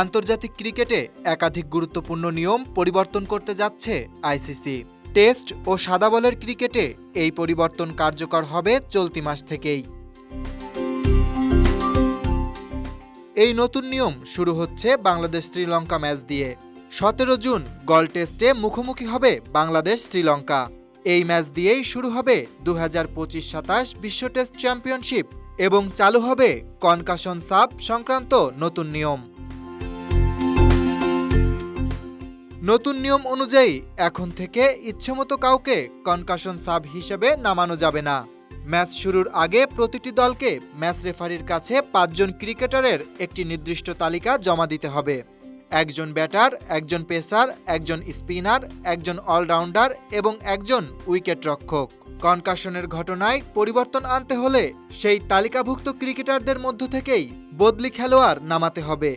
আন্তর্জাতিক ক্রিকেটে একাধিক গুরুত্বপূর্ণ নিয়ম পরিবর্তন করতে যাচ্ছে আইসিসি। টেস্ট ও সাদা বলের ক্রিকেটে এই পরিবর্তন কার্যকর হবে চলতি মাস থেকেই। এই নতুন নিয়ম শুরু হচ্ছে বাংলাদেশ শ্রীলঙ্কা ম্যাচ দিয়ে। 17 জুন গল টেস্টে মুখোমুখি হবে বাংলাদেশ শ্রীলঙ্কা। এই ম্যাচ দিয়েই শুরু হবে 2025-27 বিশ্ব টেস্ট চ্যাম্পিয়নশিপ এবং চালু হবে কনকাশন সাব সংক্রান্ত নতুন নিয়ম। নতুন নিয়ম অনুযায়ী এখন থেকে ইচ্ছেমতো কাউকে কনকাশন সাব হিসেবে নামানো যাবে না। ম্যাচ শুরুর আগে প্রতিটি দলকে ম্যাচ রেফারির কাছে 5 জন ক্রিকেটারের একটি নির্দিষ্ট তালিকা জমা দিতে হবে। একজন ব্যাটার, একজন পেসার, একজন স্পিনার, একজন অলরাউন্ডার এবং একজন উইকেট রক্ষক। কনকাশনের ঘটনায় পরিবর্তন আনতে হলে সেই তালিকাভুক্ত ক্রিকেটারদের মধ্য থেকেই বদলি খেলোয়াড় নামাতে হবে।